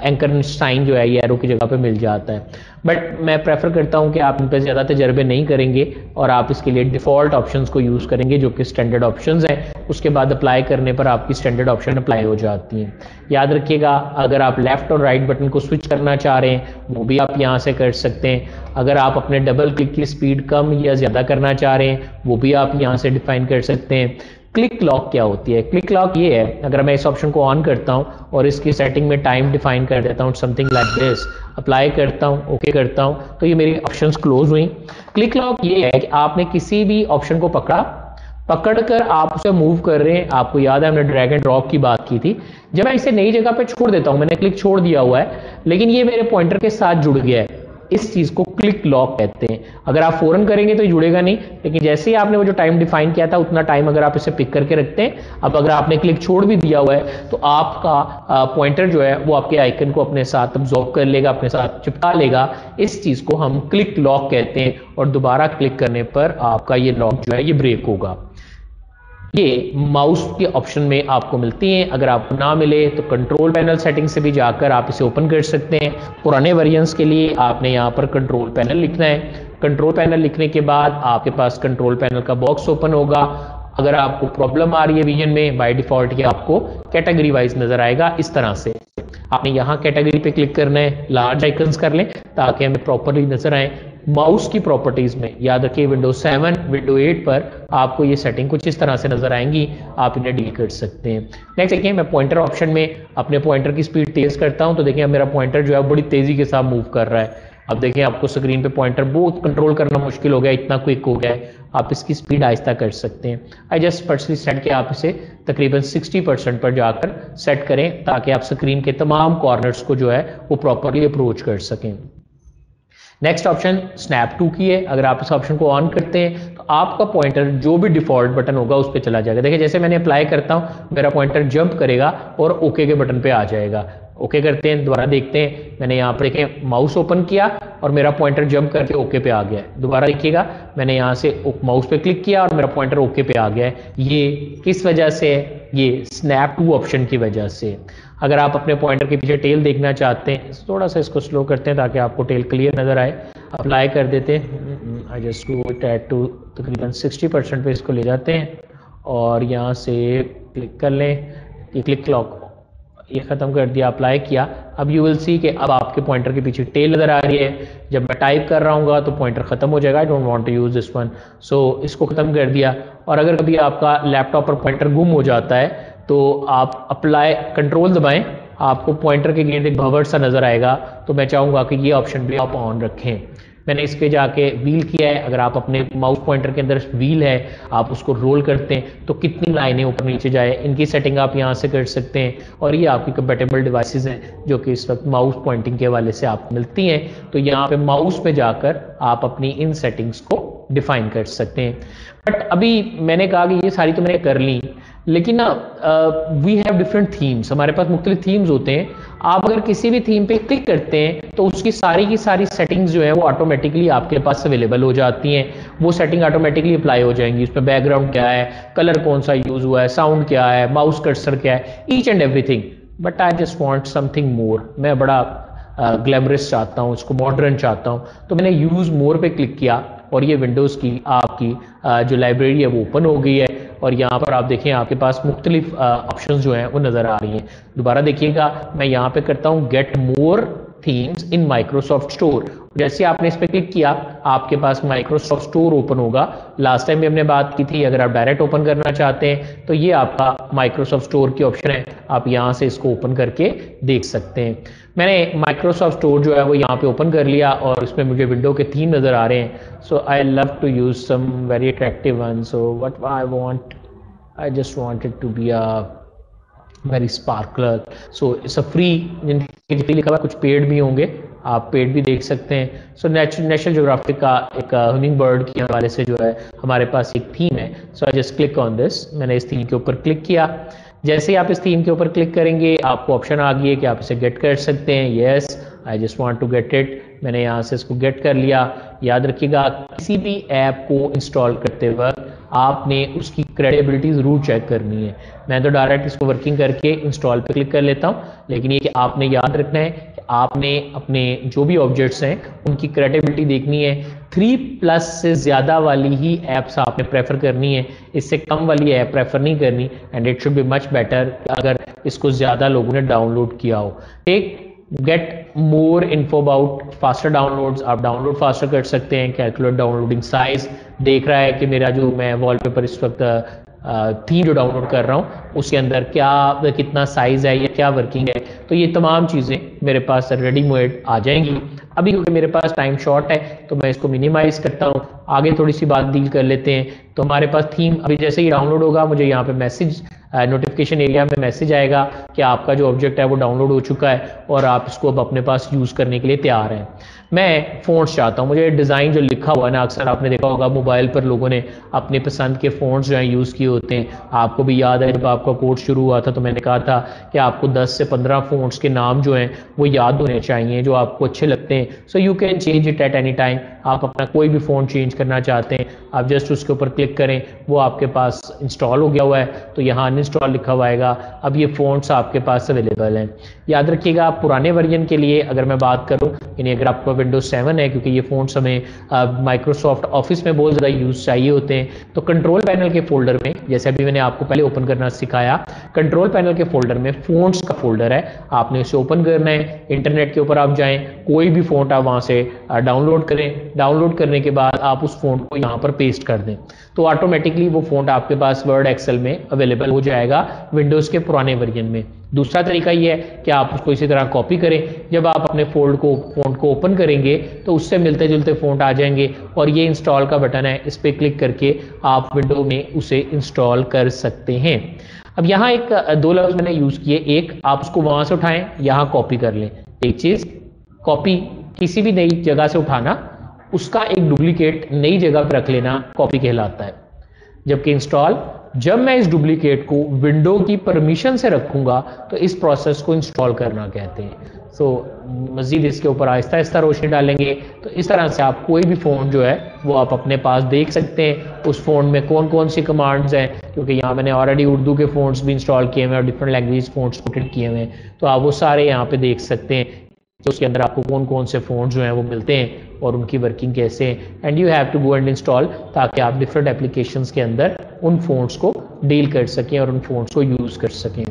एंकर साइन जो है ये एरो की जगह पे मिल जाता है। बट मैं प्रेफर करता हूं कि आप इन पर ज़्यादा तजर्बे नहीं करेंगे और आप इसके लिए डिफ़ॉल्ट ऑप्शंस को यूज़ करेंगे जो कि स्टैंडर्ड ऑप्शंस हैं। उसके बाद अप्लाई करने पर आपकी स्टैंडर्ड ऑप्शन अप्लाई हो जाती हैं। याद रखिएगा, अगर आप लेफ्ट और राइट बटन को स्विच करना चाह रहे हैं वो भी आप यहाँ से कर सकते हैं। अगर आप अपने डबल क्लिक की स्पीड कम या ज़्यादा करना चाह रहे हैं वो भी आप यहाँ से डिफाइन कर सकते हैं। क्लिक लॉक क्या होती है? क्लिक लॉक ये है, अगर मैं इस ऑप्शन को ऑन करता हूं और इसकी सेटिंग में टाइम डिफाइन कर देता हूं समथिंग लाइक दिस, अप्लाई करता हूं, ओके करता हूं, तो ये मेरी ऑप्शंस क्लोज हुई। क्लिक लॉक ये है कि आपने किसी भी ऑप्शन को पकड़कर आप उसे मूव कर रहे हैं। आपको याद है हमने ड्रैग एंड ड्रॉप की बात की थी। जब मैं इसे नई जगह पे छोड़ देता हूं, मैंने क्लिक छोड़ दिया हुआ है लेकिन ये मेरे पॉइंटर के साथ जुड़ गया है, इस चीज को क्लिक लॉक कहते हैं। अगर आप फौरन करेंगे तो जुड़ेगा नहीं, लेकिन जैसे ही आपने वो जो टाइम डिफाइन किया था उतना टाइम अगर आप इसे पिक करके रखते हैं, अब अगर आपने क्लिक छोड़ भी दिया हुआ है तो आपका पॉइंटर जो है वो आपके आइकन को अपने साथ अब्जॉर्ब कर लेगा, अपने साथ चिपका लेगा। इस चीज को हम क्लिक लॉक कहते हैं और दोबारा क्लिक करने पर आपका ये लॉक जो है ये ब्रेक होगा। ये माउस के ऑप्शन में आपको मिलती हैं। अगर आपको ना मिले तो कंट्रोल पैनल सेटिंग से भी जाकर आप इसे ओपन कर सकते हैं। पुराने वेरिएंट्स के लिए आपने यहाँ पर कंट्रोल पैनल लिखना है। कंट्रोल पैनल लिखने के बाद आपके पास कंट्रोल पैनल का बॉक्स ओपन होगा। अगर आपको प्रॉब्लम आ रही है विजन में, बाय डिफॉल्ट ये आपको कैटेगरी वाइज नजर आएगा इस तरह से। आपने यहाँ कैटेगरी पे क्लिक करना है, लार्ज आइकन्स कर लें ताकि हमें प्रॉपरली नजर आए। माउस की प्रॉपर्टीज में याद रखिए विंडो 7 विंडो 8 पर आपको ये सेटिंग कुछ इस तरह से नजर आएंगी, आप इन्हें डील कर सकते हैं। नेक्स्ट देखिए, मैं पॉइंटर ऑप्शन में अपने पॉइंटर की स्पीड तेज करता हूं तो देखिए अब मेरा पॉइंटर जो है बड़ी तेजी के साथ मूव कर रहा है। अब देखिए आपको स्क्रीन पे पॉइंटर बहुत कंट्रोल करना मुश्किल हो गया, इतना क्विक हो गया है। आप इसकी स्पीड आहिस्ता कर सकते हैं। आई जस्ट पर्सनली सेट किया, आप इसे तकरीबन 60% पर जाकर सेट करें ताकि आप स्क्रीन के तमाम कॉर्नर्स को जो है वो प्रॉपरली अप्रोच कर सकें। नेक्स्ट ऑप्शन स्नैप टू की है। अगर आप इस ऑप्शन को ऑन करते हैं तो आपका पॉइंटर जो भी डिफॉल्ट बटन होगा उस पर चला जाएगा। देखिए जैसे मैंने अप्लाई करता हूं मेरा पॉइंटर जंप करेगा और ओके के बटन पे आ जाएगा। ओके करते हैं, दोबारा देखते हैं, मैंने यहाँ पर देखें माउस ओपन किया और मेरा पॉइंटर जंप करके ओके पे आ गया है। दोबारा देखिएगा, मैंने यहाँ से माउस पे क्लिक किया और मेरा पॉइंटर ओके पे आ गया है। ये किस वजह से है? ये स्नैप टू ऑप्शन की वजह से। अगर आप अपने पॉइंटर के पीछे टेल देखना चाहते हैं, थोड़ा सा इसको स्लो करते हैं ताकि आपको टेल क्लियर नजर आए। अप्लाई कर देते हैं, I just do it at to तकरीबन 60% पे इसको ले जाते हैं और यहाँ से क्लिक कर लें। ये क्लिक लॉक ये ख़त्म कर दिया, अप्लाई किया। अब यू विल सी कि अब आपके पॉइंटर के पीछे टेल नज़र आ रही है। जब मैं टाइप कर रहा हूँ तो पॉइंटर ख़त्म हो जाएगा। I don't want to use this one, so इसको ख़त्म कर दिया। और अगर कभी आपका लैपटॉप पर पॉइंटर गुम हो जाता है तो आप अप्लाई कंट्रोल दबाएं, आपको पॉइंटर के गिर्द एक भंवर सा नज़र आएगा। तो मैं चाहूँगा कि ये ऑप्शन भी आप ऑन रखें। मैंने इस पे जाके व्हील किया है। अगर आप अपने माउस पॉइंटर के अंदर व्हील है, आप उसको रोल करते हैं तो कितनी लाइनें ऊपर नीचे जाए, इनकी सेटिंग आप यहाँ से कर सकते हैं। और ये आपकी कंपेटेबल डिवाइसेस हैं जो कि इस वक्त माउस पॉइंटिंग के हवाले से आपको मिलती हैं। तो यहाँ पे माउस पे जाकर आप अपनी इन सेटिंग्स को डिफाइन कर सकते हैं। बट अभी मैंने कहा कि ये सारी तो मैंने कर ली, लेकिन ना वी हैव डिफरेंट थीम्स, हमारे पास मुख्तलिफ थीम्स होते हैं। आप अगर किसी भी थीम पे क्लिक करते हैं तो उसकी सारी की सारी सेटिंग्स जो है वो ऑटोमेटिकली आपके पास अवेलेबल हो जाती हैं। वो सेटिंग ऑटोमेटिकली अप्लाई हो जाएंगी। उसमें बैकग्राउंड क्या है, कलर कौन सा यूज हुआ है, साउंड क्या है, माउस कर्सर क्या है, each and everything. But I just want something more. मैं बड़ा ग्लैमरस चाहता हूँ, इसको मॉडर्न चाहता हूँ। तो मैंने यूज मोर पे क्लिक किया और ये विंडोज़ की आपकी जो लाइब्रेरी है वो ओपन हो गई है। और यहाँ पर आप देखें आपके पास मुख्तलिफ ऑप्शंस जो हैं वो नज़र आ रही हैं। दोबारा देखिएगा, मैं यहाँ पे करता हूँ get more themes in Microsoft store. जैसे आपने इस पर क्लिक किया आपके पास माइक्रोसॉफ्ट स्टोर ओपन होगा। लास्ट टाइम भी हमने बात की थी, अगर आप डायरेक्ट ओपन करना चाहते हैं तो ये आपका माइक्रोसॉफ्ट स्टोर की ऑप्शन है, आप यहाँ से इसको ओपन करके देख सकते हैं। मैंने माइक्रोसॉफ्ट स्टोर जो है वो यहाँ पे ओपन कर लिया और इसमें मुझे विंडो के थीम नज़र आ रहे हैं। So I love to use some very attractive one. So what I want, I just wanted to be a very sparkler. So it's a free, जिनके लिखा हुआ कुछ पेड भी होंगे, आप पेड भी देख सकते हैं। सो नेशनल ज्योग्राफिक का एक हमिंग बर्ड के हवाले से जो है हमारे पास एक थीम है। So I just click on this. मैंने इस थीम के ऊपर क्लिक किया। जैसे ही आप इस थीम के ऊपर क्लिक करेंगे आपको ऑप्शन आ गई है कि आप इसे गेट कर सकते हैं। Yes, I just want to get it. मैंने यहाँ से इसको गेट कर लिया। याद रखिएगा, किसी भी ऐप को इंस्टॉल करते वक्त आपने उसकी क्रेडिबिलिटी ज़रूर चेक करनी है। मैं तो डायरेक्ट इसको वर्किंग करके इंस्टॉल पे क्लिक कर लेता हूँ, लेकिन ये कि आपने याद रखना है कि आपने अपने जो भी ऑब्जेक्ट्स हैं उनकी क्रेडिबिलिटी देखनी है। 3+ से ज़्यादा वाली ही ऐप्स आपने प्रेफर करनी है, इससे कम वाली ऐप प्रेफर नहीं करनी। And it should be much better अगर इसको ज़्यादा लोगों ने डाउनलोड किया हो। एक get more info about faster downloads, आप डाउनलोड फास्टर कर सकते हैं। कैलकुलेट डाउनलोडिंग साइज देख रहा है कि मेरा जो मैं वॉलपेपर इस वक्त थीम जो डाउनलोड कर रहा हूँ उसके अंदर क्या कितना साइज़ है या क्या वर्किंग है। तो ये तमाम चीज़ें मेरे पास रेडीमेड आ जाएंगी। अभी क्योंकि मेरे पास टाइम शॉर्ट है तो मैं इसको मिनिमाइज़ करता हूँ, आगे थोड़ी सी बात डील कर लेते हैं। तो हमारे पास थीम अभी जैसे ही डाउनलोड होगा मुझे यहाँ पे मैसेज नोटिफिकेशन एरिया में मैसेज आएगा कि आपका जो ऑब्जेक्ट है वो डाउनलोड हो चुका है और आप इसको अब अपने पास यूज़ करने के लिए तैयार हैं। मैं फ़ॉन्ट्स चाहता हूँ, मुझे डिज़ाइन जो लिखा हुआ है ना, अक्सर आपने देखा होगा मोबाइल पर लोगों ने अपनी पसंद के फ़ॉन्ट्स जो हैं यूज़ किए होते हैं। आपको भी याद है जब आपका कोर्स शुरू हुआ था तो मैंने कहा था कि आपको 10 से 15 फ़ॉन्ट्स के नाम जो हैं वो याद होने चाहिए जो आपको अच्छे लगते हैं। हैं। So you can change it at any time. आप अपना कोई भी फ़ोन चेंज करना चाहते हैं, आप जस्ट उसके ऊपर क्लिक करें, वो आपके पास इंस्टॉल हो गया हुआ है, तो यहाँ अनइंस्टॉल लिखा हुआ आएगा। अब ये फ़ोन्स आपके पास अवेलेबल हैं। याद रखिएगा, आप पुराने वर्जन के लिए अगर मैं बात करूँ, यानी अगर आपका विंडोज 7 है, क्योंकि ये फ़ोन्स हमें माइक्रोसॉफ्ट ऑफिस में बहुत ज़्यादा यूज़ चाहिए होते हैं, तो कंट्रोल पैनल के फोल्डर में, जैसे अभी मैंने आपको पहले ओपन करना सिखाया, कंट्रोल पैनल के फोल्डर में फ़ोन्स का फोल्डर है, आपने इसे ओपन करना है। इंटरनेट के ऊपर आप जाएं, कोई भी फ़ोन आप वहाँ से डाउनलोड करें। डाउनलोड करने के बाद आप उस फ़ोन को यहाँ पर पेस्ट कर दें, तो ऑटोमेटिकली वो फ़ोन आपके पास वर्ड एक्सेल में अवेलेबल हो जाएगा विंडोज़ के पुराने वर्जन में। दूसरा तरीका ये है कि आप उसको इसी तरह कॉपी करें। जब आप अपने फ़ोन को ओपन करेंगे तो उससे मिलते जुलते फ़ोन आ जाएंगे, और ये इंस्टॉल का बटन है, इस पर क्लिक करके आप विंडो में उसे इंस्टॉल कर सकते हैं। अब यहाँ एक दो लफ्ज़ मैंने यूज़ किए, एक आप उसको वहाँ से उठाएं, यहाँ कॉपी कर लें। एक चीज़, कॉपी किसी भी नई जगह से उठाना, उसका एक डुप्लीकेट नई जगह पर रख लेना कॉपी कहलाता है। जबकि इंस्टॉल, जब मैं इस डुप्लीकेट को विंडो की परमिशन से रखूंगा तो इस प्रोसेस को इंस्टॉल करना कहते हैं। सो मज़ीद इसके ऊपर आहिस्ता आहिस्ता रोशनी डालेंगे, तो इस तरह से आप कोई भी फ़ोन जो है वो आप अपने पास देख सकते हैं, उस फ़ोन में कौन कौन सी कमांड्स हैं, क्योंकि यहाँ मैंने ऑलरेडी उर्दू के फ़ोन्स भी इंस्टॉल किए हुए हैं और डिफरेंट लैंग्वेज फ़ोन्स सपोर्टेड किए हुए हैं, तो आप वो सारे यहाँ पे देख सकते हैं कि उसके अंदर आपको कौन कौन से फ़ोन जो हैं वो मिलते हैं और उनकी वर्किंग कैसे है। And you have to go and install, ताकि आप डिफरेंट एप्लीकेशंस के अंदर उन फ़ोन्स को डील कर सकें और उन फ़ोन्स को यूज़ कर सकें।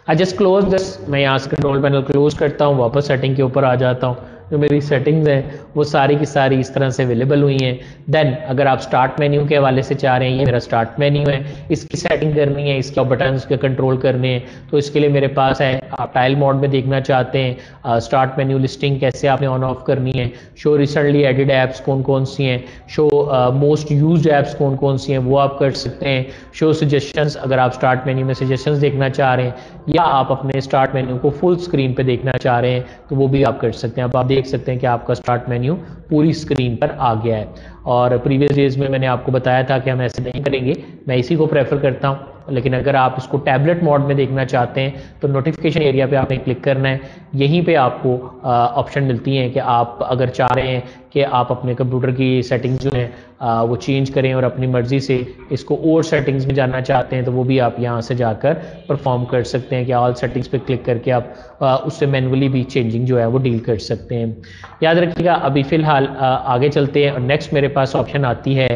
आई जस्ट क्लोज दिस, मैं यहाँ से कंट्रोल पैनल क्लोज करता हूँ, वापस सेटिंग के ऊपर आ जाता हूँ। जो मेरी सेटिंग्स हैं वो सारी की सारी इस तरह से अवेलेबल हुई हैं। देन अगर आप स्टार्ट मेन्यू के हवाले से चाह रहे हैं, ये मेरा स्टार्ट मेन्यू है, इसकी सेटिंग करनी है, इसके बटन्स के कंट्रोल करने हैं, तो इसके लिए मेरे पास है, आप टाइल मोड में देखना चाहते हैं, स्टार्ट मेन्यू लिस्टिंग कैसे आपने ऑन ऑफ करनी है, शो रिसेंटली एडिड ऐप्स कौन कौन सी हैं, शो मोस्ट यूज्ड ऐप्स कौन कौन सी हैं, वो आप कर सकते हैं। शो सजेशंस, अगर आप स्टार्ट मेन्यू में सजेशंस देखना चाह रहे हैं या आप अपने स्टार्ट मेन्यू को फुल स्क्रीन पे देखना चाह रहे हैं, तो वो भी आप कर सकते हैं। अब आप देख सकते हैं कि आपका स्टार्ट मेन्यू पूरी स्क्रीन पर आ गया है। और प्रीवियस डेज में मैंने आपको बताया था कि हम ऐसे नहीं करेंगे, मैं इसी को प्रेफर करता हूँ। लेकिन अगर आप इसको टैबलेट मोड में देखना चाहते हैं तो नोटिफिकेशन एरिया पे आपने क्लिक करना है, यहीं पे आपको ऑप्शन मिलती हैं कि आप अगर चाह रहे हैं कि आप अपने कंप्यूटर की सेटिंग्स जो हैं वो चेंज करें और अपनी मर्ज़ी से इसको और सेटिंग्स में जाना चाहते हैं, तो वो भी आप यहाँ से जाकर परफॉर्म कर सकते हैं कि ऑल सेटिंग्स पे क्लिक करके आप उससे मैनुअली भी चेंजिंग जो है वो डील कर सकते हैं। याद रखिएगा, अभी फ़िलहाल आगे चलते हैं और नेक्स्ट मेरे पास ऑप्शन आती है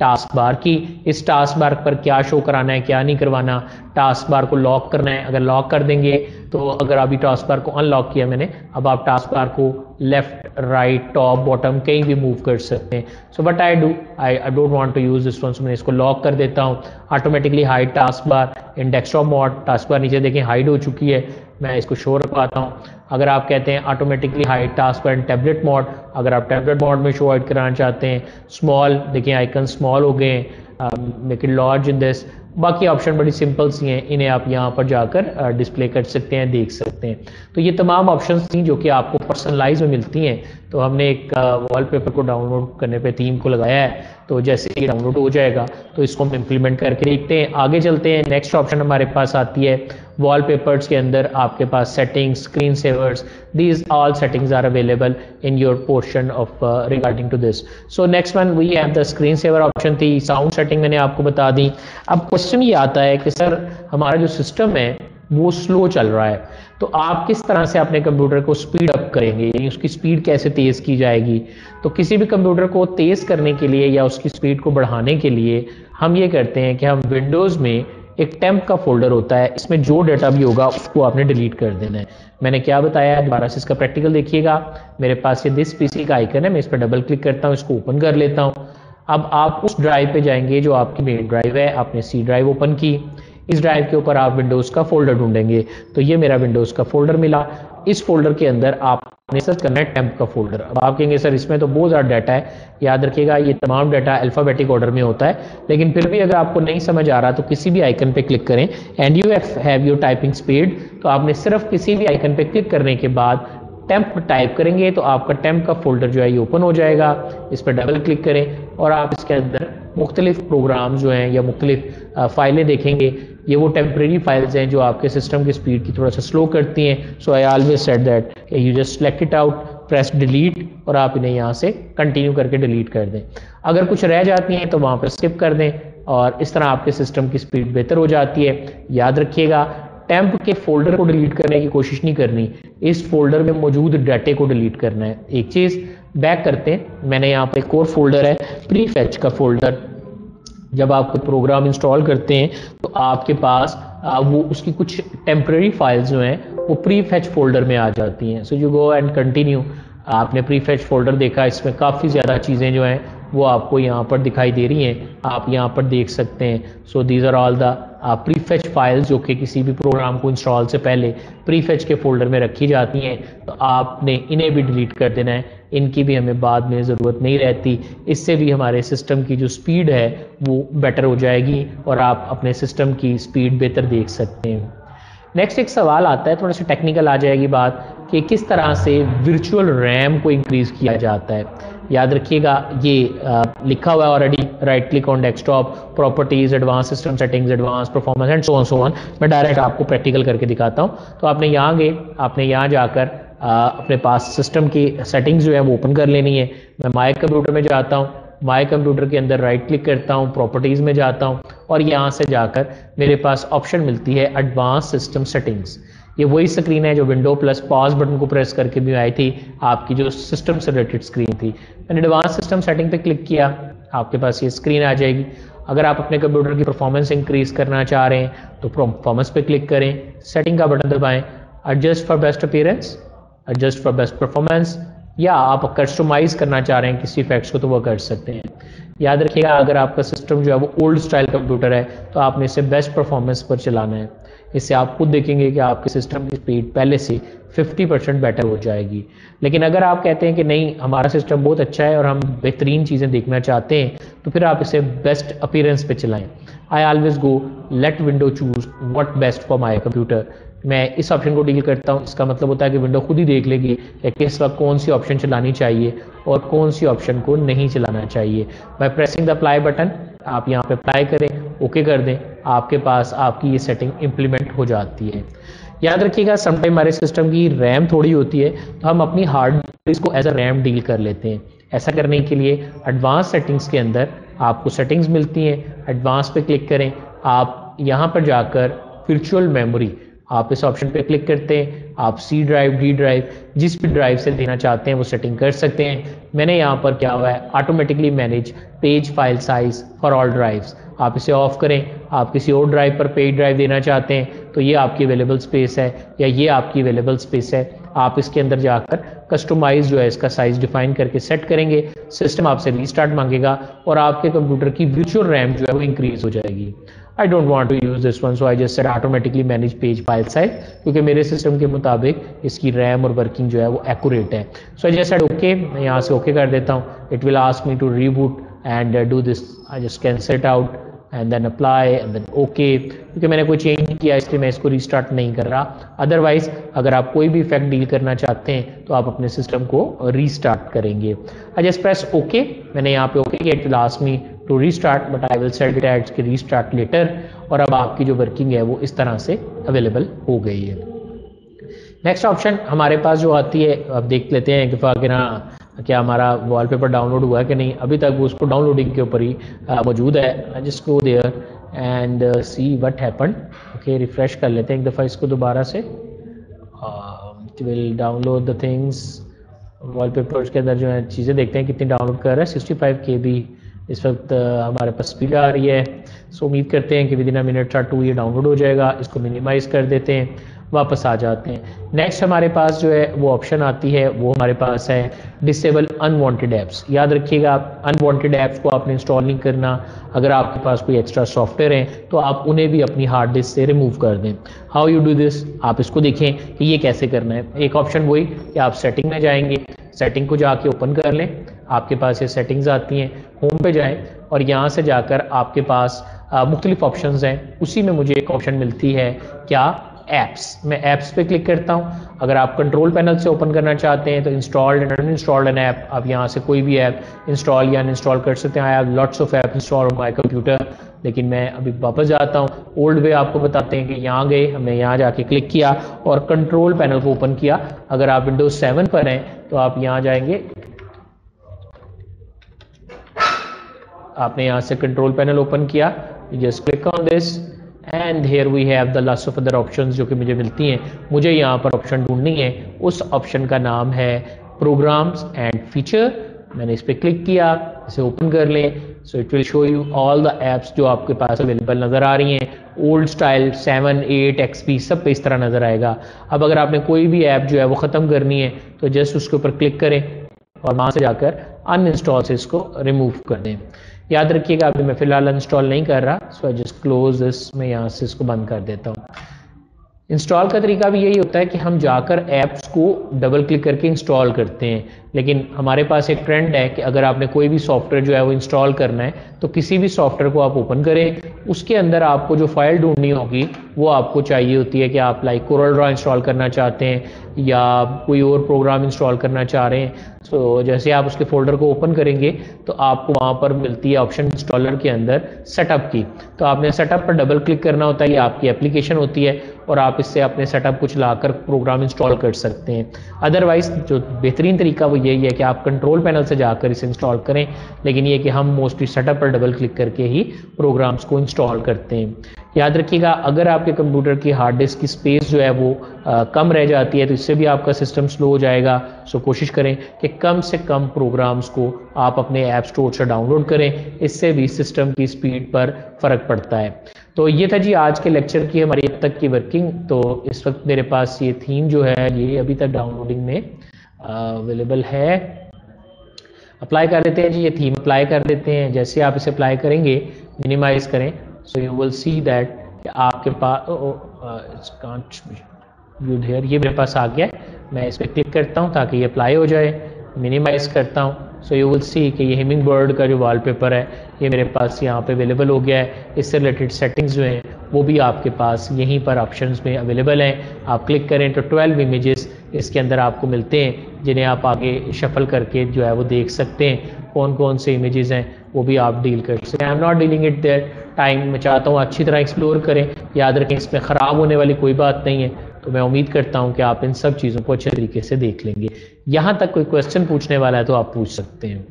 टास्क बार की। इस टास्क बार पर क्या शो कराना है, क्या नहीं करवाना, टास्क बार को लॉक करना है। अगर लॉक कर देंगे तो अगर अभी टास्क बार को अनलॉक किया मैंने, अब आप टास्क बार को लेफ्ट, राइट, टॉप, बॉटम कहीं भी मूव कर सकते हैं। So what I do, I don't want to use this one, सो मैं इसको लॉक कर देता हूँ। Automatically hide task bar in desktop mode, task bar नीचे देखें हाइड हो चुकी है, मैं इसको शो रखवाता हूँ। अगर आप कहते हैं ऑटोमेटिकली हाइड टास्क बार इन टैबलेट मोड, अगर आप टैबलेट मोड में शो हाइड कराना चाहते हैं, स्मॉल, देखिए आइकन स्मॉल हो गए, make it large in this. बाकी ऑप्शन बड़ी सिंपल सी हैं, इन्हें आप यहाँ पर जाकर डिस्प्ले कर सकते हैं, देख सकते हैं। तो ये तमाम ऑप्शंस थी जो कि आपको पर्सनलाइज में मिलती हैं। तो हमने एक वॉलपेपर को डाउनलोड करने पे थीम को लगाया है, तो जैसे ये डाउनलोड हो जाएगा तो इसको हम इम्प्लीमेंट करके देखते हैं। आगे चलते हैं, नेक्स्ट ऑप्शन हमारे पास आती है वॉलपेपर्स के अंदर आपके पास settings, screen savers, these all settings are available in your portion of regarding to this. So next one we have the screen saver option थी। साउंड सेटिंग मैंने आपको बता दी। अब क्वेश्चन ये आता है कि सर हमारा जो सिस्टम है वो स्लो चल रहा है, तो आप किस तरह से अपने कंप्यूटर को स्पीड अप करेंगे, यानी उसकी स्पीड कैसे तेज़ की जाएगी। तो किसी भी कंप्यूटर को तेज़ करने के लिए या उसकी स्पीड को बढ़ाने के लिए हम ये करते हैं कि हम विंडोज़ में एक टेम्प का फोल्डर होता है, इसमें जो डाटा भी होगा उसको आपने डिलीट कर देना है। मैंने क्या बताया है, दोबारा से इसका प्रैक्टिकल देखिएगा। मेरे पास ये दिस पीसी का आइकन है, मैं इस पर डबल क्लिक करता हूँ, इसको ओपन कर लेता हूँ। अब आप उस ड्राइव पे जाएंगे जो आपकी मेन ड्राइव है, आपने सी ड्राइव ओपन की, इस ड्राइव के ऊपर आप विंडोज़ का फोल्डर ढूंढेंगे, तो ये मेरा विंडोज़ का फोल्डर मिला। इस फोल्डर के अंदर आपने सर्च करना है टेम्प का फोल्डर। अब आप कहेंगे सर इसमें तो बहुत ज़्यादा डाटा है, याद रखिएगा ये तमाम डाटा अल्फ़ाबेटिक ऑर्डर में होता है, लेकिन फिर भी अगर आपको नहीं समझ आ रहा तो किसी भी आइकन पे क्लिक करें and you have your typing speed. तो आपने सिर्फ किसी भी आइकन पे क्लिक करने के बाद टेम्प टाइप करेंगे तो आपका टेम्प का फोल्डर जो है ये ओपन हो जाएगा। इस पर डबल क्लिक करें और आप इसके अंदर मुख्तलिफ प्रोग्राम जो हैं या मुख्तलिफ फाइलें देखेंगे। ये वो टेम्परेरी फाइल्स हैं जो आपके सिस्टम की स्पीड की थोड़ा सा स्लो करती हैं। So I always said that you just select it out, press delete और आप इन्हें यहाँ से कंटिन्यू करके डिलीट कर दें। अगर कुछ रह जाती हैं तो वहाँ पर स्किप कर दें और इस तरह आपके सिस्टम की स्पीड बेहतर हो जाती है। याद रखिएगा, टेम्प के फोल्डर को डिलीट करने की कोशिश नहीं करनी, इस फोल्डर में मौजूद डाटे को डिलीट करना है। एक चीज़ बैक करते हैं, मैंने यहाँ पर एक और फोल्डर है प्रीफेच का फोल्डर। जब आप कोई प्रोग्राम इंस्टॉल करते हैं तो आपके पास वो उसकी कुछ टेम्परेरी फाइल्स जो हैं वो प्रीफेच फोल्डर में आ जाती हैं। So you go and continue. आपने प्रीफेच फोल्डर देखा, इसमें काफ़ी ज़्यादा चीज़ें जो हैं वो आपको यहाँ पर दिखाई दे रही हैं, आप यहाँ पर देख सकते हैं। So these are all the prefetch files जो कि किसी भी प्रोग्राम को इंस्टॉल से पहले प्रीफेच के फोल्डर में रखी जाती हैं। तो आपने इन्हें भी डिलीट कर देना है, इनकी भी हमें बाद में ज़रूरत नहीं रहती। इससे भी हमारे सिस्टम की जो स्पीड है वो बेटर हो जाएगी और आप अपने सिस्टम की स्पीड बेहतर देख सकते हैं। नेक्स्ट एक सवाल आता है, थोड़ा सा टेक्निकल आ जाएगी बात, कि किस तरह से वर्चुअल रैम को इंक्रीज़ किया जाता है। याद रखिएगा, ये लिखा हुआ है already, right click on desktop, properties, advance system settings, advance performance and so on. मैं डायरेक्ट आपको प्रैक्टिकल करके दिखाता हूँ। तो आपने यहाँ गए, आपने यहाँ जाकर अपने पास सिस्टम की सेटिंग्स जो है वो ओपन कर लेनी है। मैं माय कंप्यूटर में जाता हूँ, माय कंप्यूटर के अंदर राइट क्लिक करता हूँ, प्रॉपर्टीज़ में जाता हूँ और यहाँ से जाकर मेरे पास ऑप्शन मिलती है एडवांस सिस्टम सेटिंग्स। ये वही स्क्रीन है जो विंडो प्लस पॉज बटन को प्रेस करके भी आई थी, आपकी जो सिस्टम से रिलेटेड स्क्रीन थी। मैंने एडवांस सिस्टम सेटिंग पे क्लिक किया, आपके पास ये स्क्रीन आ जाएगी। अगर आप अपने कंप्यूटर की परफॉर्मेंस इंक्रीज करना चाह रहे हैं तो परफॉर्मेंस पे क्लिक करें, सेटिंग का बटन दबाएं, adjust for best appearance, adjust for best performance, या आप कस्टमाइज करना चाह रहे हैं किसी इफेक्ट्स को तो वो कर सकते हैं। याद रखिएगा, अगर आपका सिस्टम जो है वो ओल्ड स्टाइल कंप्यूटर है तो आपने इसे बेस्ट परफॉर्मेंस पर चलाना है। इससे आप खुद देखेंगे कि आपके सिस्टम की स्पीड पहले से 50% बेटर हो जाएगी। लेकिन अगर आप कहते हैं कि नहीं, हमारा सिस्टम बहुत अच्छा है और हम बेहतरीन चीज़ें देखना चाहते हैं, तो फिर आप इसे बेस्ट अपीयरेंस पे चलाएं। आई always go let window choose what best for my computer. मैं इस ऑप्शन को डील करता हूँ। इसका मतलब होता है कि विंडो खुद ही देख लेगी कि किस वक्त कौन सी ऑप्शन चलानी चाहिए और कौन सी ऑप्शन को नहीं चलाना चाहिए। By pressing the apply button आप यहाँ पे अप्लाई करें, ओके कर दें, आपके पास आपकी ये सेटिंग इम्प्लीमेंट हो जाती है। याद रखिएगा, समटाइम हमारे सिस्टम की रैम थोड़ी होती है तो हम अपनी हार्ड डिस्क को एज अ रैम डील कर लेते हैं। ऐसा करने के लिए एडवांस सेटिंग्स के अंदर आपको सेटिंग्स मिलती हैं, एडवांस पे क्लिक करें। आप यहाँ पर जाकर वर्चुअल मेमोरी, आप इस ऑप्शन पे क्लिक करते हैं, आप सी ड्राइव, डी ड्राइव, जिस भी ड्राइव से देना चाहते हैं वो सेटिंग कर सकते हैं। मैंने यहाँ पर क्या हुआ है, automatically manage page file size for all drives, आप इसे ऑफ करें। आप किसी और ड्राइव पर पेज ड्राइव देना चाहते हैं तो ये आपकी अवेलेबल स्पेस है या ये आपकी अवेलेबल स्पेस है। आप इसके अंदर जाकर कस्टमाइज जो है इसका साइज डिफाइन करके सेट करेंगे, सिस्टम आपसे रीस्टार्ट मांगेगा और आपके कंप्यूटर की वर्चुअल रैम जो है वो इंक्रीज हो जाएगी। I don't want to use this one, so I just said automatically manage page file size, क्योंकि मेरे सिस्टम के मुताबिक इसकी रैम और वर्किंग जो है वो एक्यूरेट है। So I just said okay, मैं यहाँ से ओके कर देता हूँ। It will ask me to reboot and do this. I just cancel it out and then apply and then okay, क्योंकि मैंने कोई चेंज नहीं किया इसलिए मैं इसको रीस्टार्ट नहीं कर रहा। अदरवाइज अगर आप कोई भी इफेक्ट डील करना चाहते हैं तो आप अपने सिस्टम को रीस्टार्ट करेंगे। I just press okay, मैंने यहाँ पे ओके किया। It will ask me to restart but I will set it as कि restart later, और अब आपकी जो वर्किंग है वो इस तरह से अवेलेबल हो गई है। नेक्स्ट ऑप्शन हमारे पास जो आती है, अब देख लेते हैं कि क्या हमारा वॉलपेपर डाउनलोड हुआ है कि नहीं। अभी तक वो उसको डाउनलोडिंग के ऊपर ही मौजूद है। Just go there and see what happened. Okay, refresh कर लेते हैं एक दफ़ा इसको दोबारा से। It will download the things. Wallpapers के अंदर जो है चीज़ें देखते हैं कितनी डाउनलोड कर रहा है। 65 KB इस वक्त हमारे पास स्पीड आ रही है। सो उम्मीद करते हैं कि विद इन अ मिनट और 2 ये डाउनलोड हो जाएगा। इसको मिनिमाइज़ कर देते हैं, वापस आ जाते हैं। नेक्स्ट हमारे पास जो है वो ऑप्शन आती है, वो हमारे पास है डिसेबल अनवांटेड ऐप्स। याद रखिएगा, अनवांटेड ऐप्स को आपने इंस्टॉल नहीं करना। अगर आपके पास कोई एक्स्ट्रा सॉफ्टवेयर है तो आप उन्हें भी अपनी हार्ड डिस्क से रिमूव कर दें। हाउ यू डू दिस, आप इसको देखें कि ये कैसे करना है। एक ऑप्शन वही कि आप सेटिंग में जाएंगे, सेटिंग को जाके ओपन कर लें। आपके पास ये सेटिंग्स आती हैं, होम पे जाएं और यहाँ से जाकर आपके पास मुख्तलिफ ऑप्शंस हैं। उसी में मुझे एक ऑप्शन मिलती है क्या, ऐप्स। मैं ऐप्स पे क्लिक करता हूँ। अगर आप कंट्रोल पैनल से ओपन करना चाहते हैं तो installed and uninstalled an app, आप यहाँ से कोई भी ऐप इंस्टॉल या अनइंस्टॉल कर सकते हैं। I have lots of app install on my computer. लेकिन मैं अभी वापस जाता हूँ। ओल्ड वे आपको बताते हैं कि यहाँ गए, हमने यहाँ जाके क्लिक किया और कंट्रोल पैनल को ओपन किया। अगर आप विंडोज 7 पर हैं तो आप यहाँ जाएंगे, आपने यहाँ से कंट्रोल पैनल ओपन किया, just click on this and here we have the lots of other options जो कि मुझे मिलती हैं। मुझे यहाँ पर ऑप्शन ढूंढनी है, उस ऑप्शन का नाम है प्रोग्राम्स एंड फीचर। मैंने इस पर क्लिक किया, इसे ओपन कर लें। So it will show you all the apps जो आपके पास अवेलेबल नज़र आ रही हैं। ओल्ड स्टाइल 7, 8, XP सब पे इस तरह नज़र आएगा। अब अगर आपने कोई भी ऐप जो है वो ख़त्म करनी है तो जस्ट उसके ऊपर क्लिक करें और वहाँ से जाकर अनइंस्टॉल से इसको रिमूव कर दें। याद रखिएगा अभी मैं फ़िलहाल इंस्टॉल नहीं कर रहा, सो आई जस्ट क्लोज दिस, मैं यहाँ से इसको बंद कर देता हूँ। इंस्टॉल का तरीका भी यही होता है कि हम जाकर ऐप्स को डबल क्लिक करके इंस्टॉल करते हैं, लेकिन हमारे पास एक ट्रेंड है कि अगर आपने कोई भी सॉफ्टवेयर जो है वो इंस्टॉल करना है तो किसी भी सॉफ्टवेयर को आप ओपन करें, उसके अंदर आपको जो फाइल ढूंढनी होगी वो आपको चाहिए होती है कि आप लाइक कोरल ड्रॉ इंस्टॉल करना चाहते हैं या कोई और प्रोग्राम इंस्टॉल करना चाह रहे हैं। तो जैसे आप उसके फोल्डर को ओपन करेंगे तो आपको वहाँ पर मिलती है ऑप्शन इंस्टॉलर के अंदर सेटअप की, तो आपने सेटअप पर डबल क्लिक करना होता है। ये आपकी एप्लीकेशन होती है और आप इससे अपने सेटअप को चलाकर प्रोग्राम इंस्टॉल कर सकते हैं। अदरवाइज जो बेहतरीन तरीका वो यही है कि आप कंट्रोल पैनल से जाकर इसे इंस्टॉल करें, लेकिन ये कि हम मोस्टली सेटअप पर डबल क्लिक करके ही प्रोग्राम्स को इंस्टॉल करते हैं। याद रखिएगा अगर आपके कंप्यूटर की हार्ड डिस्क की स्पेस जो है वो कम रह जाती है तो इससे भी आपका सिस्टम स्लो हो जाएगा। सो कोशिश करें कि कम से कम प्रोग्राम्स को आप अपने ऐप स्टोर से डाउनलोड करें, इससे भी सिस्टम की स्पीड पर फ़र्क पड़ता है। तो ये था जी आज के लेक्चर की हमारी अब तक की वर्किंग। तो इस वक्त मेरे पास ये थीम जो है ये अभी तक डाउनलोडिंग में अवेलेबल है। अप्लाई कर देते हैं जी, ये थीम अप्लाई कर देते हैं। जैसे आप इसे अप्लाई करेंगे, मिनिमाइज करें, so you will see that आपके पास ये मेरे पास आ गया है। मैं इस पर क्लिक करता हूँ ताकि ये अप्लाई हो जाए, मिनिमाइज करता हूँ। सो यू विल सी कि ये हिमिंग बर्ड का जो वॉलपेपर है ये मेरे पास यहाँ पे अवेलेबल हो गया है। इससे रिलेटेड सेटिंग्स जो हैं वो भी आपके पास यहीं पर ऑप्शंस में अवेलेबल हैं। आप क्लिक करें तो 12 इमेजेस इसके अंदर आपको मिलते हैं, जिन्हें आप आगे शफल करके जो है वो देख सकते हैं कौन कौन से इमेजेस हैं, वो भी आप डील कर सकते हैं। आई am not dealing it that time, मैं चाहता हूँ अच्छी तरह एक्सप्लोर करें। याद रखें इसमें ख़राब होने वाली कोई बात नहीं है, तो मैं उम्मीद करता हूँ कि आप इन सब चीज़ों को अच्छे तरीके से देख लेंगे। यहाँ तक कोई क्वेश्चन पूछने वाला है तो आप पूछ सकते हैं।